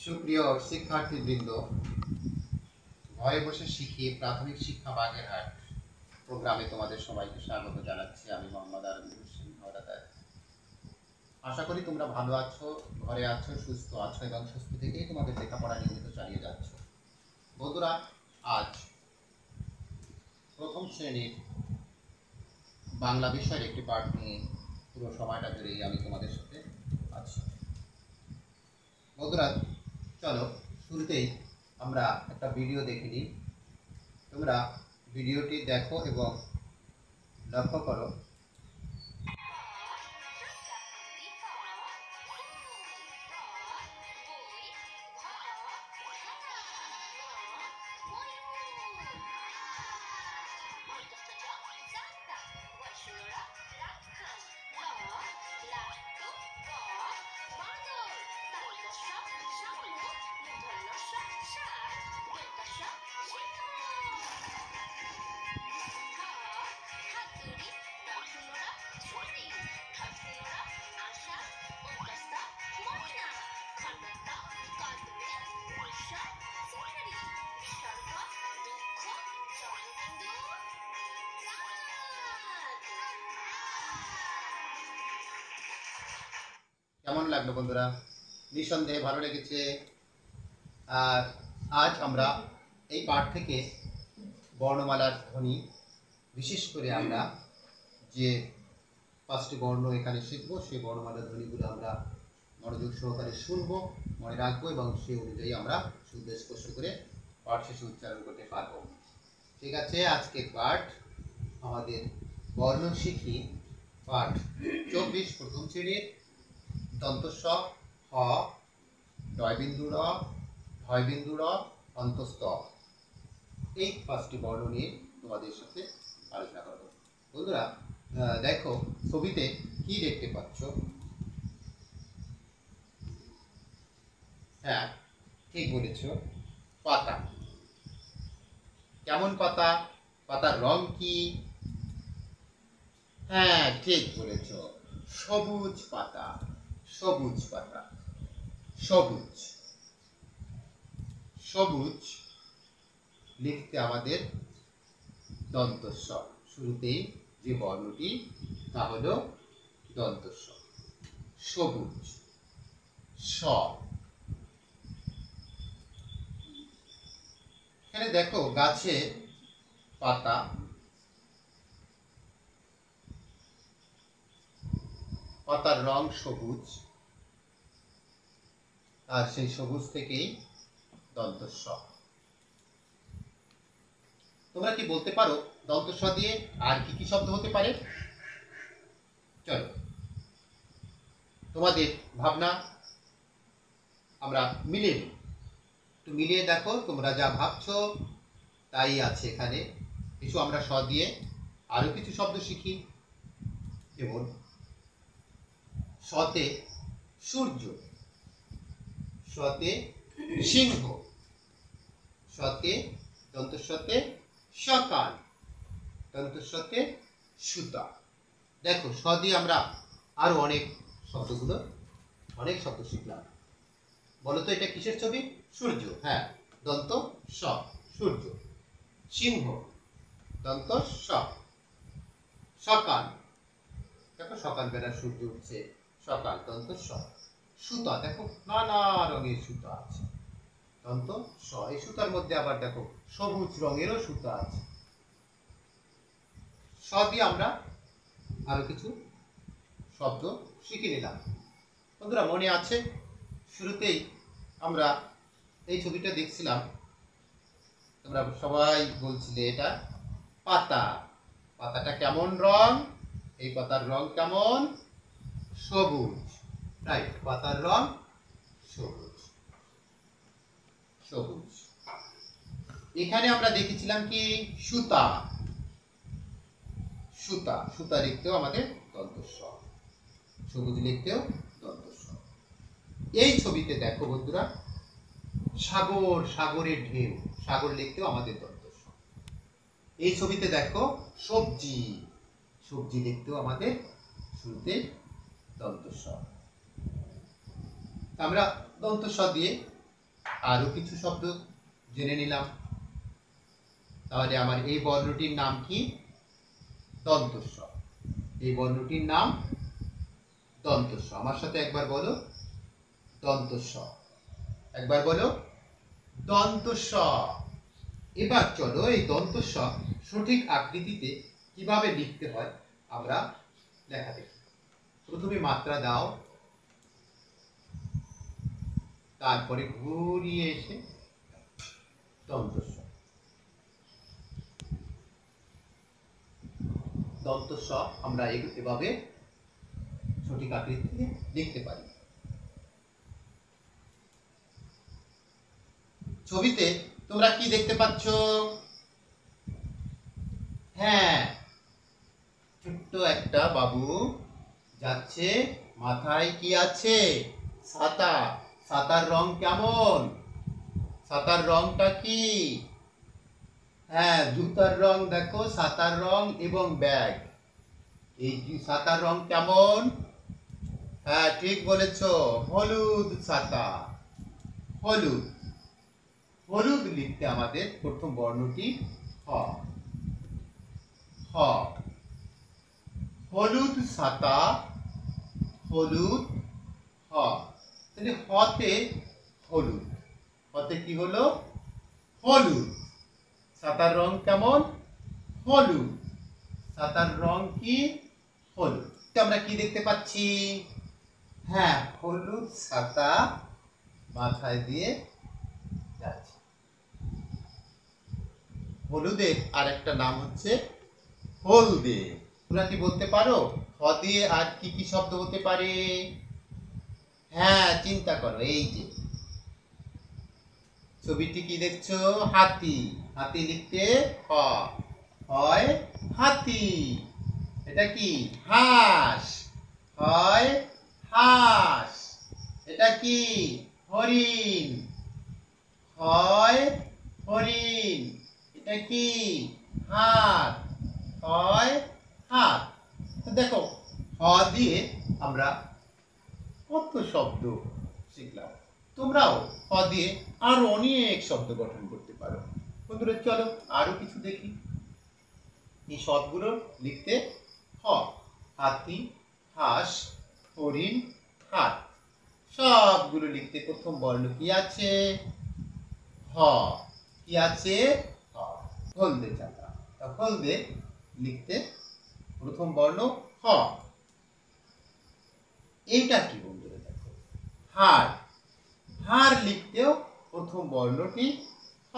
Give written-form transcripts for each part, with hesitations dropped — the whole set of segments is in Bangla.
সুপ্রিয় শিক্ষার্থীবৃন্দ, ঘরে বসে শিখি প্রাথমিক শিক্ষা বাগেরহাট প্রোগ্রামে তোমাদের সবাইকে স্বাগত জানাচ্ছি। আমি মোহাম্মদ আরবির হোসেন হরাদার। আশা করি তোমরা ভালো আছো, ঘরে আছো, সুস্থ আছো এবং সুস্থ থেকেই তোমাদের লেখাপড়া নিয়মিত চালিয়ে যাচ্ছ। বন্ধুরা, আজ প্রথম শ্রেণীর বাংলা বিষয়ের একটি পাঠ নিয়ে পুরো সময়টা জুড়েই আমি তোমাদের সাথে আছি। বন্ধুরা, চলো শুরুতেই আমরা একটা ভিডিও দেখে নিই। তোমরা ভিডিওটি দেখো এবং লক্ষ্য করো কেমন লাগলো বন্ধুরা? নিঃসন্দেহে ভালো লেগেছে। আর আজ আমরা এই পাঠ থেকে বর্ণমালার ধ্বনি, বিশেষ করে আমরা যে 5টি বর্ণ এখানে শিখবো, সেই বর্ণমালার ধ্বনিগুলো আমরা মনোযোগ সহকারে শুনবো, মনে রাখবো এবং সেই অনুযায়ী আমরা শুদ্ধ স্পষ্ট করে পাঠ শেষে উচ্চারণ করতে পারবো। ঠিক আছে, আজকে পাঠ আমাদের বর্ণ শিখি পাঠ 24 প্রথম শ্রেণীর দন্ত স, হ, ডয়বিন্দু র, ভয়বিন্দু র, অন্তস্থ, এই 5টি বর্ণ নিয়ে তোমাদের সাথে আলোচনা করব। বন্ধুরা দেখো ছবিতে কি দেখতে পাচ্ছ? হ্যাঁ, ঠিক বলেছ, পাতা। কেমন পাতা? পাতার রং কি? হ্যাঁ, ঠিক বলেছ, সবুজ পাতা। সবুজ পাতা, সবুজ। সবুজ লিখতে আমাদের দন্ত স, শুরুতেই যে বর্ণটি তা হলো দন্ত স। সবুজ, স। এখানে দেখো গাছে পাতা, পাতার রং সবুজ, আর সেই সবুজ থেকেই দন্ত স। তোমরা কি বলতে পারো দন্ত স দিয়ে আর কি কি শব্দ হতে পারে? চলো তোমাদের ভাবনা আমরা মিলিয়ে নিই। একটু মিলিয়ে দেখো, তোমরা যা ভাবছো তাই আছে এখানে। কিছু আমরা স দিয়ে আরো কিছু শব্দ শিখি, যেমন সতে সূর্য, সতে সিংহ, সতে দন্ত সতে সকাল, দন্ত সতে সুতা। দেখো স দিয়ে আমরা আরো অনেক শব্দ শিখলাম। বলো তো এটা কিসের ছবি? সূর্য। হ্যাঁ, দন্ত স, সূর্য। সিংহ, দন্ত স, সকাল। দেখো সকালবেলা সূর্য উঠছে, সকাল, দন্ত স। সুতা, দেখো নানা রঙের সুতা আছে, দন্ত স। এই সুতার মধ্যে আবার দেখো সবুজ রঙেরও সুতা আছে। স দিয়ে আমরা আরো কিছু শব্দ শিখে নিলাম। বন্ধুরা মনে আছে, শুরুতেই আমরা এই ছবিটা দেখছিলাম, তোমরা সবাই বলছিলে এটা পাতা। পাতাটা কেমন রং? এই পাতার রং কেমন? সবুজ। রাইট, পাতার রং সবুজ, সবুজ। এখানে আমরা দেখেছিলাম কি? সুতা। সুতা, সুতা লিখতেও আমাদের দন্ত স, সবুজ লিখতেও দন্ত স। এই ছবিতে দেখো বন্ধুরা, সাগর, সাগরের ঢেউ, সাগর লিখতেও আমাদের দন্ত স। এই ছবিতে দেখো সবজি, সবজি লিখতেও আমাদের শুরুতে দন্ত স। আমরা দন্ত স দিয়ে আরো কিছু শব্দ জেনে নিলাম। তাহলে আমার এই বর্ণটির নাম কি? দন্তস্ব। এই বর্ণটির নাম দন্তস্ব। আমার সাথে একবার বলো, দন্তস্ব। একবার বলো, দন্তস্ব। এবার চলো এই দন্তস্ব সঠিক আকৃতিতে কিভাবে লিখতে হয় আমরা লেখা দেখি। প্রথমে মাত্রা দাও, তারপরে ঘুরিয়ে এসে দন্তস্ব। দন্তস্ব আমরা এভাবে সঠিক আকৃতিতে লিখতে পারি। ছবিতে তোমরা কি দেখতে পাচ্ছ? হ্যাঁ, ছোট্ট একটা বাবু যাচ্ছে, মাথায় কি আছে? ছাতা। ছাতার রং কেমন? ছাতার রংটা কি? হ্যাঁ, জুতার রং দেখো, ছাতার রং এবং ব্যাগ। এই ছাতার রং কেমন? হ্যাঁ, ঠিক বলেছ, হলুদ ছাতা। হলুদ। হলুদ লিখতে আমাদের প্রথম বর্ণটি হ। হ। হলুদ ছাতা, হলুদ। হ। তাহলে হতে হলুদ। হতে কি হলো? হলুদ। ছাতার রং কেমন? হলুদ। ছাতার রং কি? হলুদ। আমরা কি দেখতে পাচ্ছি? হ্যাঁ, হলুদ ছাতা মাথায় দিয়ে যাচ্ছে। হলুদের আরেকটা নাম হচ্ছে হলদে। তোমরা কি বলতে পারো হ দিয়ে আর কি কি শব্দ হতে পারে? হ্যাঁ, চিন্তা করো। এই যে ছবিটি কি দেখছো? হাতি। হাতি লিখতে হ। হয় হাতি। এটা কি? হাঁস। হয় হাঁস। এটা কি? হরিণ। হয় হরিণ। এটা কি? হাত। হয় হাত। তো দেখো, হ দিয়ে আমরা কত শব্দ শিখলাম। তোমরাও হ দিয়ে আরো অনেক শব্দ গঠন করতে পারো। বন্ধুরা চলো আরো কিছু দেখি। এই শব্দগুলো লিখতে হ। হাতি, হাঁস, হরিণ, হাত। সবগুলো লিখতে প্রথম বর্ণ কি আছে? হ। কি আছে? হ। হলদে ছাতা। হলদে লিখতে প্রথম বর্ণ হ। এইটা কি বন্ধুরা দেখো? হাড়। হাড় লিখতেও প্রথম বর্ণটি হ।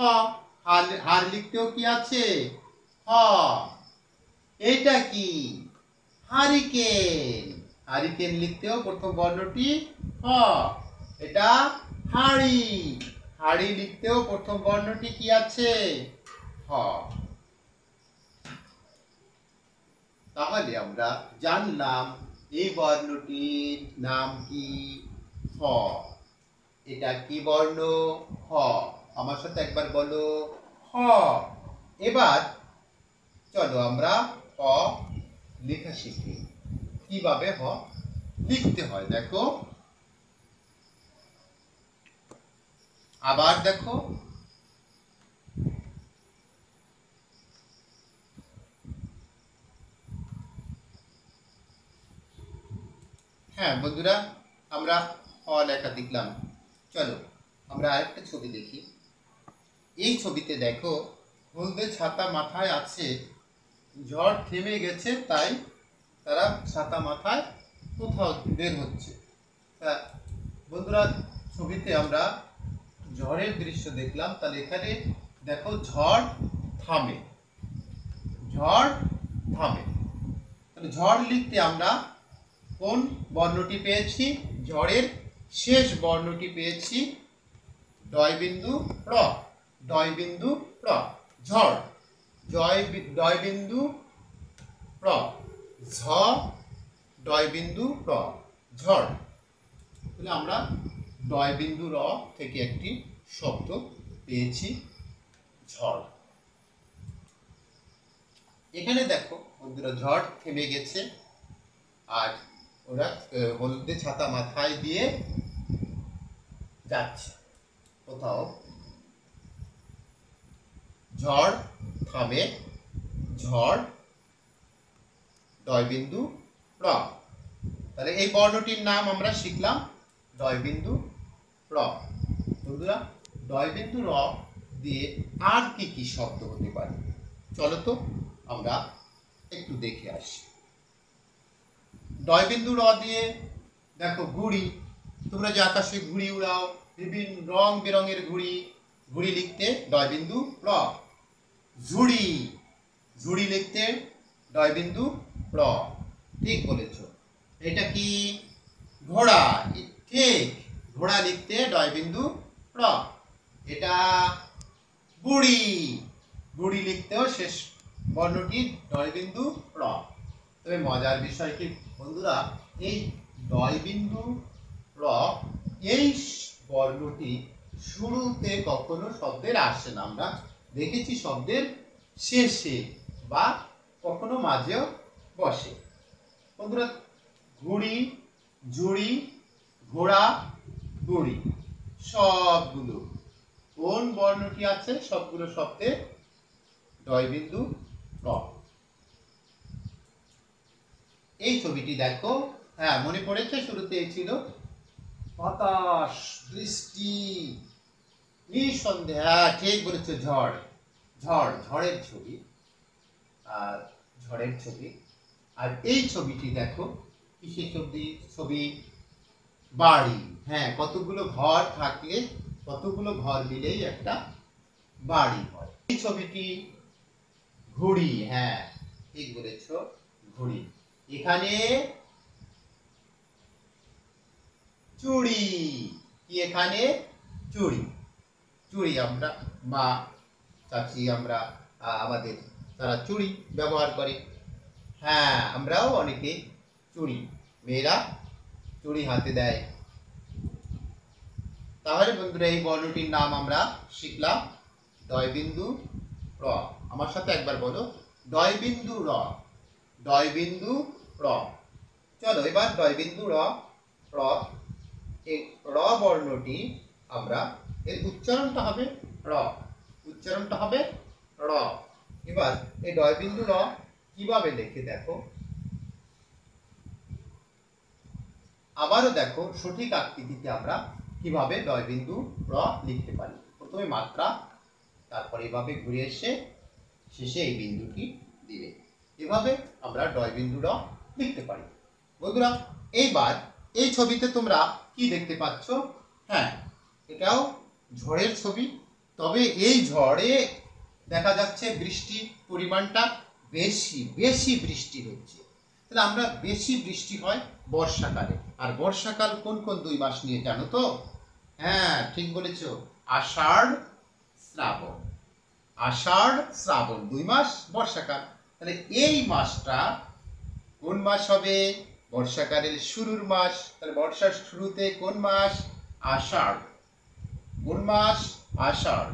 হাড় লিখতেও কি আছে? হ। এটা কি? হারিকেন। হারিকেন লিখতেও প্রথম বর্ণটি হ। এটা হাড়ি। হাড়ি লিখতেও প্রথম বর্ণটি কি আছে? হ। তাহলে আমরা জানলাম এই বর্ণটির নাম কি? হ। এটা কি বর্ণ? হ। আমার সাথে একবার বলো, হ। এবার চলো আমরা হ লেখা শিখি। কিভাবে হ লিখতে হয় দেখো। আবার দেখো, হ্যাঁ বন্ধুরা, আমরা হ লেখা দেখলাম। চলো আমরা আরেকটা ছবি দেখি। এই ছবিতে দেখো, হলদে ছাতা মাথায় আছে, ঝড় থেমে গেছে তাই তারা ছাতা মাথায় কোথাও বের হচ্ছে। তা বন্ধুরা, ছবিতে আমরা ঝড়ের দৃশ্য দেখলাম। তাহলে এখানে দেখো, ঝড় থামে। ঝড় থামে। তাহলে ঝড় লিখতে আমরা কোন বর্ণটি পেয়েছি? ঝড়ের শেষ বর্ণটি পেয়েছি ডয় বিন্দু র। ডয় বিন্দু র। ঝড়। ডয় বিন্দু র। ঝ ডয় বিন্দু র। ঝড়। তাহলে আমরা ডয় বিন্দু র থেকে একটি শব্দ পেয়েছি, ঝড়। এখানে দেখো বন্ধুরা, ঝড় থেমে গেছে আর ওরা হলদে ছাতা মাথায় দিয়ে যাচ্ছে। কোথাও ঝড় থামে, ঝড় ডয়বিন্দু র। তাহলে এই বর্ণটির নাম আমরা শিখলাম ডয়বিন্দু র। বন্ধুরা, ডয়বিন্দু র দিয়ে আর কি কি শব্দ হতে পারে চলো তো আমরা একটু দেখে আসি। ডয়বিন্দু র দিয়ে দেখো ঘুড়ি, তোমরা যে আকাশে ঘুড়ি উড়াও, বিভিন্ন রং বেরঙের ঘুড়ি, ঘুড়ি লিখতে ডয়বিন্দু র। ঝুড়ি, ঝুড়ি লিখতে ডয়বিন্দু র। ঠিক বলেছ। এটা কি? ঘোড়া, ঠিক, ঘোড়া লিখতে ডয়বিন্দু র। এটা বুড়ি, বুড়ি লিখতেও শেষ বর্ণটি ডয়বিন্দু র। তবে মজার বিষয় কি বন্ধুরা, এই ডয়বিন্দু র এই বর্ণটি শুরুতে কখনো শব্দের আসে না, আমরা দেখেছি শব্দের শেষে বা কখনো মাঝেও বসে। বন্ধুরা, ঘুড়ি, ঝুড়ি, ঘোড়া, বুড়ি সবগুলো কোন বর্ণটি আছে? সবগুলো শব্দে ডয়বিন্দু র। এই ছবিটি দেখো, হ্যাঁ মনে পড়েছে, শুরুতে ছিল বাতাস, বৃষ্টি, নিঃসন্দেহ, হ্যাঁ ঠিক বলেছে, ঝড়, ঝড়, ঝড়ের ছবি। আর ঝড়ের ছবি। আর এই ছবিটি দেখো কিসের ছবি? ছবি বাড়ি। হ্যাঁ, কতগুলো ঘর থাকলে, কতগুলো ঘর মিলেই একটা বাড়ি হয়। এই ছবিটি ঘুড়ি, হ্যাঁ ঠিক বলেছ, ঘুড়ি। এখানে চুড়ি, কি এখানে? চুড়ি, চুড়ি আমরা মা চাচি আমরা আমাদের তারা চুড়ি ব্যবহার করে। হ্যাঁ, আমরাও অনেকে চুড়ি, মেয়েরা চুড়ি হাতে দেয়। তাহলে বন্ধুরা, এই বর্ণটির নাম আমরা শিখলাম ডয়বিন্দু র। আমার সাথে একবার বলো, ডয়বিন্দু র, ডয়বিন্দু র। চলো এবার ডয়বিন্দু র, র, এই র বর্ণটি আমরা, এর উচ্চারণটা হবে র, উচ্চারণটা হবে র। এবার এই ডয়বিন্দু র কিভাবে লেখে দেখো, আবারও দেখো সঠিক আকৃতিতে আমরা কিভাবে ডয়বিন্দু র লিখতে পারি। প্রথমে মাত্রা, তারপর এভাবে ঘুরে এসে শেষে এই বিন্দুটি দিবে। এভাবে আমরা ডয়বিন্দু র লিখতে পারি। বন্ধুরা, এইবার এই ছবিতে তোমরা কি দেখতে পাচ্ছ? হ্যাঁ, এটাও ঝড়ের ছবি। তবে এই ঝড়ে দেখা যাচ্ছে বৃষ্টির পরিমাণটা বেশি, বেশি বৃষ্টি হচ্ছে। তাহলে আমরা বেশি বৃষ্টি হয় বর্ষাকালে। আর বর্ষাকাল কোন কোন 2 মাস নিয়ে জানো তো? হ্যাঁ ঠিক বলেছ, আষাঢ় শ্রাবণ। আষাঢ় শ্রাবণ 2 মাস বর্ষাকাল। তাহলে এই মাসটা কোন মাস হবে? বর্ষাকালের শুরুর মাস। তাহলে বর্ষার শুরুতে কোন মাস? আষাঢ়। কোন মাস? আষাঢ়।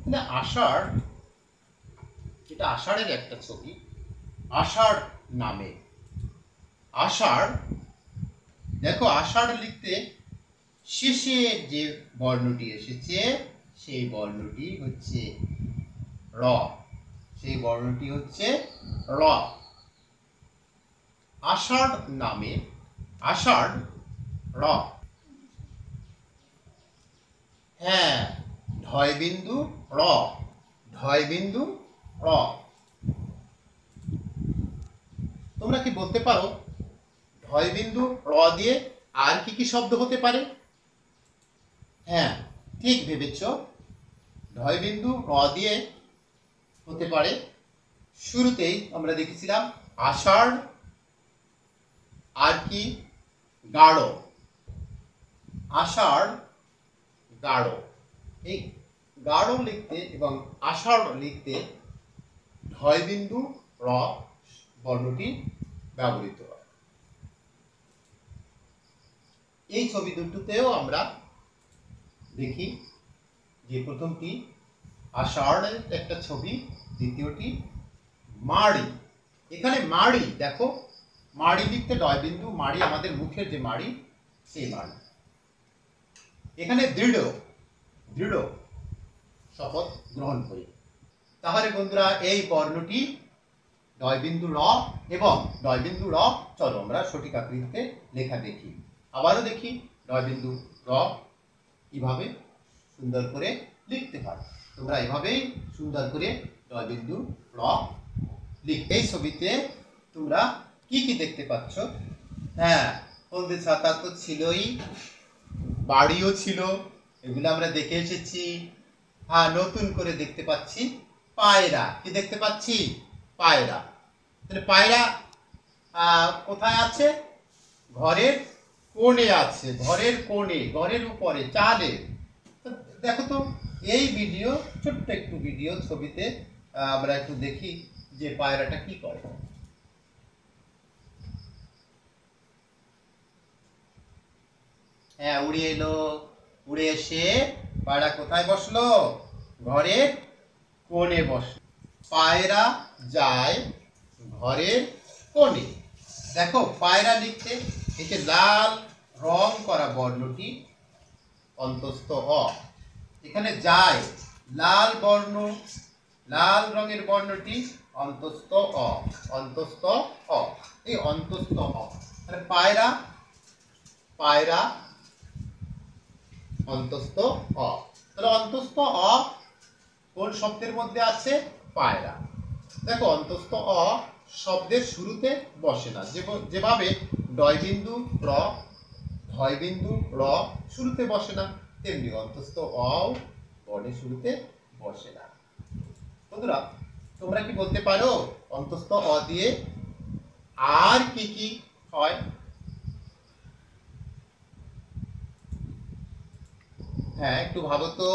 তাহলে আষাঢ়, এটা আষাঢ়ের একটা ছবি, আষাঢ় নামে। আষাঢ়, দেখো আষাঢ় লিখতে শেষে যে বর্ণটি এসেছে সেই বর্ণটি হচ্ছে র, সেই বর্ণটি হচ্ছে র। আষাঢ় নামে, আষাঢ় র। হ্যাঁ, ঢয়বিন্দু র, ঢয়বিন্দু র। তোমরা কি বলতে পারো ঢয়বিন্দু র দিয়ে আর কি কি শব্দ হতে পারে? হ্যাঁ ঠিক ভেবেছ, ঢয়বিন্দু র দিয়ে হতে পারে, শুরুতেই আমরা দেখেছিলাম আষাঢ়, আর কি? গাঢ়, আষাঢ় গাঢ়। এই গাঢ় লিখতে এবং আষাঢ় লিখতে ঢয়বিন্দু র বর্ণটি ব্যবহৃত হয়। এই ছবি দুটোতেও আমরা দেখি যে প্রথমটি আষাঢ়ের একটা ছবি, দ্বিতীয়টি মাড়ি। এখানে মাড়ি দেখো, মাড়ি লিখতে ডয়বিন্দু, মাড়ি আমাদের মুখের যে মাড়ি সেই মাড়ি। এখানে দৃঢ়, দৃঢ় শপথ গ্রহণ করি। তাহলে বন্ধুরা এই বর্ণটি ডয়বিন্দু র এবং ডয়বিন্দু র। চলো আমরা সঠিক আকৃতিতে লেখা দেখি। আবারও দেখি ডয়বিন্দু র কিভাবে সুন্দর করে লিখতে হয়। তোমরা এভাবেই সুন্দর করে ডয়বিন্দু র লিখতে। এই ছবিতে তোমরা কি কি দেখতে পাচ্ছ? হ্যাঁ, হলদে ছাতা তো ছিলই, বাড়িও ছিল, এগুলো আমরা দেখে এসেছি। হ্যাঁ, নতুন করে দেখতে পাচ্ছি পায়রা। কি দেখতে পাচ্ছি? পায়রা। তাহলে পায়রা কোথায় আছে? ঘরের কোণে আছে, ঘরের কোণে, ঘরের উপরে, চালে। দেখো তো এই ভিডিও, ছোট্ট একটু ভিডিও ছবিতে আমরা একটু দেখি যে পায়রাটা কি করে। হ্যাঁ, উড়ে এলো, উড়ে এসে পায়রা কোথায় বসলো? ঘরের কোণে বসলো। পায়রা যায় ঘরের কোণে। দেখো পায়রা লিখতে এই যে লাল রং করা বর্ণটি অন্তস্থ অ। এখানে যায় লাল বর্ণ, লাল রঙের বর্ণটি অন্তস্থ অ, অন্তস্থ অ। এই অন্তস্থ অ মানে পায়রা, পায়রা অন্তস্থ অ। তাহলে অন্তস্থ অ কোন শব্দের মধ্যে আছে? পায়রা। দেখো অন্তস্থ অ শব্দের শুরুতে বসে না, যেভাবে ডয়বিন্দু র, ধয়বিন্দু র শুরুতে বসে না, তেমনি অন্তস্থ অ বর্ণের শুরুতে বসে না। বন্ধুরা তোমরা কি বলতে পারো অন্তস্থ অ দিয়ে আর কি কি হয়? হ্যাঁ, একটু ভাবো তো।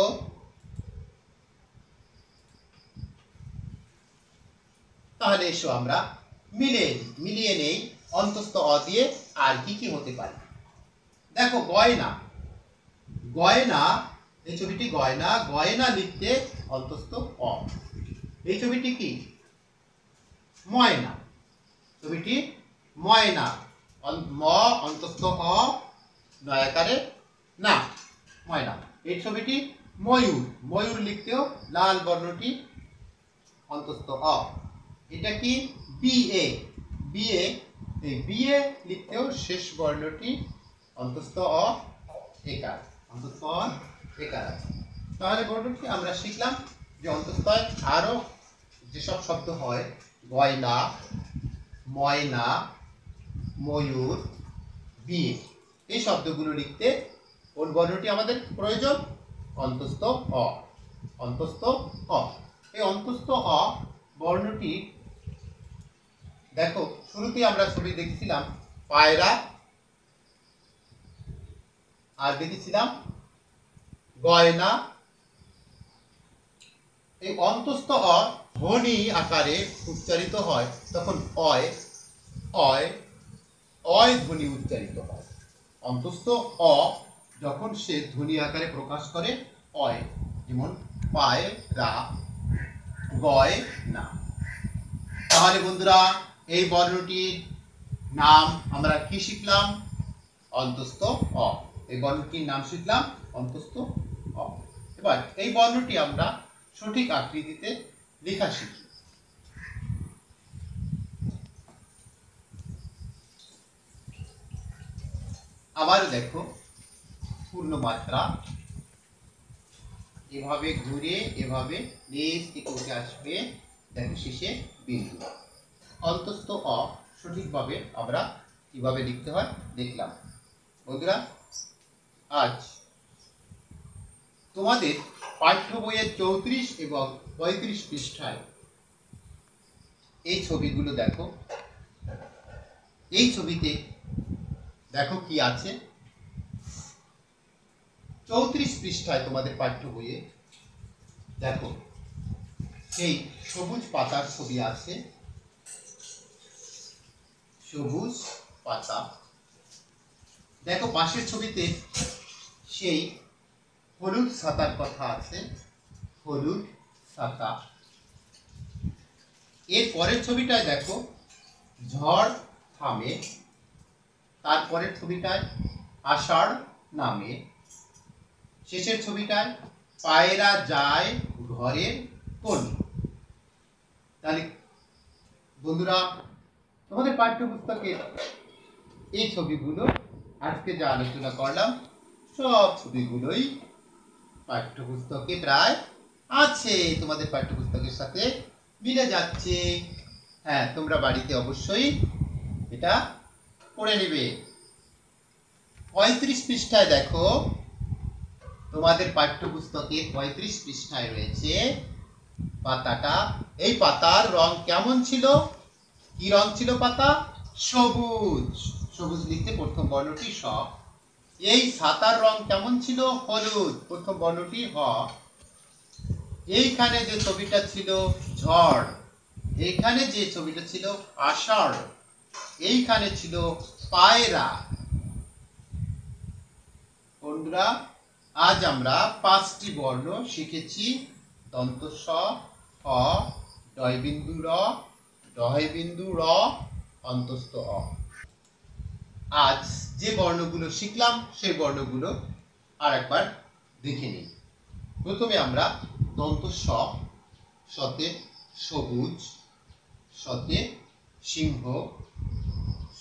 তাহলে এসো আমরা মিলিয়ে নেই অন্তস্থ অ দিয়ে আর কি কি হতে পারে। দেখো গয়না, গয়না, এই ছবিটি গয়না, গয়না লিখতে অন্তস্থ অ। এই ছবিটি কি? ময়না, ছবিটি ময়না, ম অন্তস্থ অ, নয়াকারে না, ময়না। এই ছবিটি ময়ূর, ময়ূর লিখতেও লাল বর্ণটি অন্তস্থ অ। এটা কি? বিএ, বিএ, এই বিএ লিখতেও শেষ বর্ণটি অন্তস্থ অ একার, অন্তস্থ অ একার আছে। তাহলে বর্ণটি আমরা শিখলাম যে অন্তস্থ আরো যেসব শব্দ হয় গয়না, ময়না, ময়ূর, বিয়ে, এই শব্দগুলো লিখতে কোন বর্ণটি আমাদের প্রয়োজন? অন্তস্থ অ, অন্তস্থ অ। এই অন্তস্থ অ বর্ণটি দেখো শুরুতেই আমরা ছবি দেখছিলাম পায়রা, আর দেখেছিলাম গয়না। এই অন্তস্থ অ ধ্বনি আকারে উচ্চারিত হয় তখন অয়, অয়, অয় ধ্বনি উচ্চারিত হয়। অন্তস্থ অ যখন সে ধ্বনি আকারে প্রকাশ করে অয়, যেমন পায় রা, গয় না। তাহলে বন্ধুরা এই বর্ণটির নাম আমরা কি শিখলাম? অন্তস্থ অ। এই বর্ণটির নাম শিখলাম অন্তস্থ অ। এবার এই বর্ণটি আমরা সঠিক আকৃতিতে লেখা শিখি। আবার দেখো পূর্ণমাত্রা, এভাবে ঘুরে এভাবে নিচ থেকে উঠে আসবে, দেখো শেষে বিন্দু। অন্তস্থ অ সঠিকভাবে আমরা কিভাবে লিখতে হয় দেখলাম। বন্ধুরা আজ তোমাদের পাঠ্য বইয়ের 34 এবং 35 পৃষ্ঠায় এই ছবিগুলো দেখো। এই ছবিতে দেখো কি আছে। 34 পৃষ্ঠায় তোমাদের পাঠ্য বইয়ে দেখো সেই সবুজ পাতার ছবি আছে, সবুজ পাতা। দেখো পাশের ছবিতে সেই হলুদ ছাতার কথা আছে, হলুদ ছাতা। এর পরের ছবিটায় দেখো ঝড় থামে, তারপরের ছবিটায় আষাঢ় নামে, শেষের ছবিটায় পায়রা যায় ঘরের কোণে। তাহলে বন্ধুরা, তোমাদের পাঠ্যপুস্তকের এই ছবিগুলো আজকে যা আলোচনা করলাম সব ছবিগুলোই পাঠ্যপুস্তকে প্রায় আছে, তোমাদের পাঠ্যপুস্তকের সাথে মিলে যাচ্ছে। হ্যাঁ, তোমরা বাড়িতে অবশ্যই এটা পড়ে নেবে। 35 পৃষ্ঠায় দেখো, তোমাদের পাঠ্যপুস্তকে 35 পৃষ্ঠায় রয়েছে পাতাটা। এই পাতার রং কেমন ছিল? কি রং ছিল পাতা? সবুজ। সবুজ লিখতে প্রথম বর্ণটি স। এই ছাতার রং কেমন ছিল? হলুদ, প্রথম বর্ণটি হ। এইখানে যে ছবিটা ছিল ঝড়, এইখানে যে ছবিটা ছিল আষাঢ়, এইখানে ছিল পায়রা। বন্ধুরা, আজ আমরা 5টি বর্ণ শিখেছি। দন্ত স, হ, ডয় বিন্দু র, ডয় বিন্দু র, অন্তস্থ অ। আজ যে বর্ণগুলো শিখলাম সেই বর্ণগুলো আর একবার দেখে নিই। প্রথমে আমরা দন্ত স, সতে সবুজ, সতে সিংহ,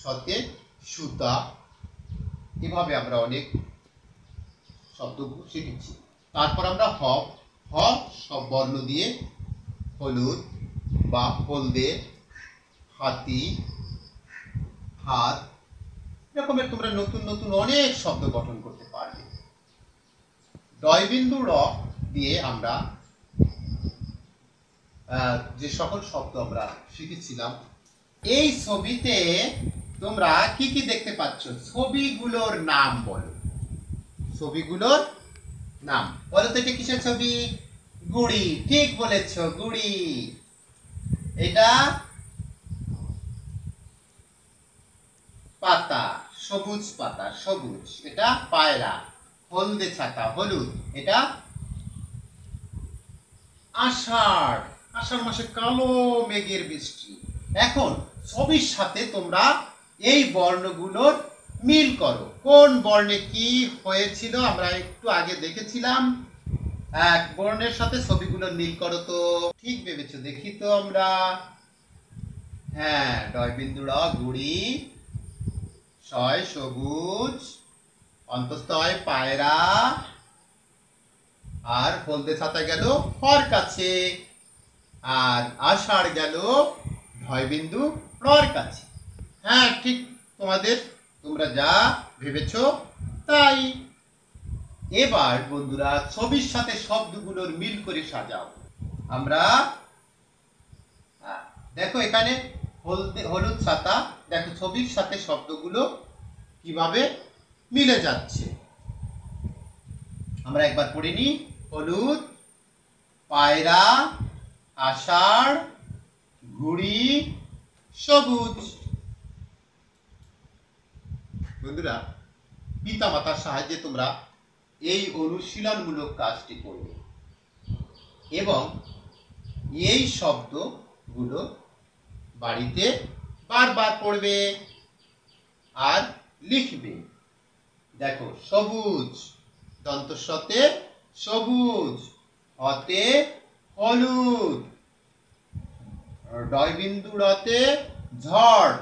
সতে সুতা, এভাবে আমরা অনেক শব্দ শিখেছি। তারপর আমরা হ, হ সব বর্ণ দিয়ে হলুদ বা হলদে, হাতি, হাত, এরকমের তোমরা নতুন নতুন অনেক শব্দ গঠন করতে পারবে। ডয় বিন্দু র দিয়ে আমরা যে সকল শব্দ আমরা শিখেছিলাম। এই ছবিতে তোমরা কি কি দেখতে পাচ্ছ? ছবিগুলোর নাম বলো। ছবিগুলোর নাম বলো তো। এটা কিসের ছবি? গুড়ি। ঠিক বলেছ, গুড়ি। এটা পাতা, সবুজ পাতা, সবুজ। এটা পায়রা, হলদে ছাতা, হলুদ। এটা আষাঢ়, আষাঢ় মাসে কালো মেঘের বৃষ্টি। এখন ছবির সাথে তোমরা এই বর্ণগুলোর মিল করো। কোন বর্ণে কি হয়েছিল আমরা একটু আগে দেখেছিলাম। এক বর্ণের সাথে ছবিগুলোর মিল করো তো। ঠিক ভেবেছো, দেখি তো আমরা। হ্যাঁ, ডয় বিন্দু র গুড়ি, শয় সবুজ, অন্তস্থ হয় পায়রা, আর হলদে ছাতা গেল হর কাছে, আর আষাঢ় গেল ঢয় বিন্দু রর কাছে। হ্যাঁ, ঠিক তোমরা যা ভেবেছো তাই। এবার বন্ধুরা, ছবির সাথে শব্দগুলোর মিল করে সাজাও। আমরা দেখো এখানে হলুদ ছাতা, দেখো ছবির সাথে শব্দগুলো কিভাবে মিলে যাচ্ছে। আমরা একবার পড়ে নিই। হলুদ, পায়রা, আষাঢ়, ঘুড়ি, সবুজ। বন্ধুরা, পিতা মাতার সাহায্যে তোমরা এই অনুশীলনমূলক কাজটি করবে এবং এই শব্দগুলো বাড়িতে বারবার পড়বে আর লিখবে। দেখো, সবুজ, দন্ত সতে সবুজ, হতে হলুদ, ডয় বিন্দু রতে ঝড়,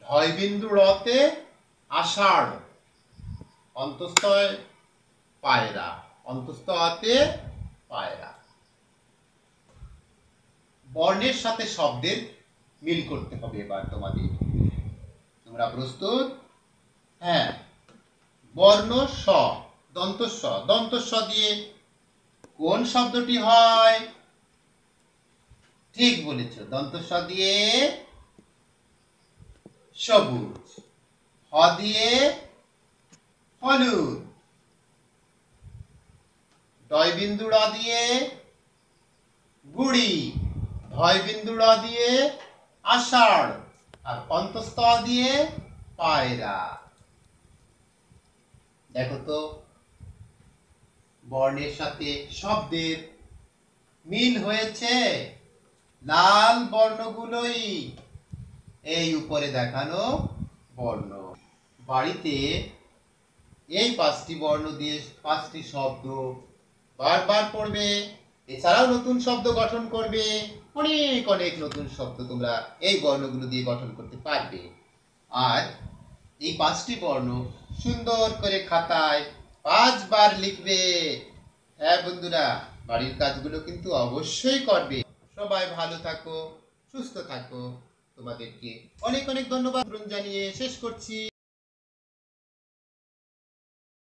ঢয় বিন্দু রতে আষাঢ়, অন্তস্থ পায়রা, অন্তস্থ আতে পায়রা। বর্ণের সাথে শব্দের মিল করতে হবে এবার তোমাদের। তোমরা প্রস্তুত? হ্যাঁ। বর্ণ স, দন্ত স, দন্ত স দিয়ে কোন শব্দটি হয়? ঠিক বলেছ, দন্ত স দিয়ে সবুজ, হ দিয়ে হলুদ, ডয় বিন্দু র দিয়ে গুড়ি, ভয় বিন্দু র দিয়ে আষাঢ়, আর অন্তস্থ দিয়ে পায়রা। দেখো তো, বর্ণের সাথে শব্দের মিল হয়েছে। লাল বর্ণগুলোই এই উপরে দেখানো বর্ণ। বাড়িতে এই 5টি বর্ণ দিয়ে 5টি শব্দ বারবার পড়বে, এছাড়াও নতুন শব্দ গঠন করবে। অনেক অনেক নতুন শব্দ তোমরা এই বর্ণগুলো দিয়ে গঠন করতে পারবে। আর এই 5টি বর্ণ সুন্দর করে খাতায় 5 বার লিখবে। হ্যাঁ বন্ধুরা, বাড়ির কাজগুলো কিন্তু অবশ্যই করবে। সবাই ভালো থাকো, সুস্থ থাকো। তোমাদেরকে অনেক অনেক ধন্যবাদ জানিয়ে শেষ করছি।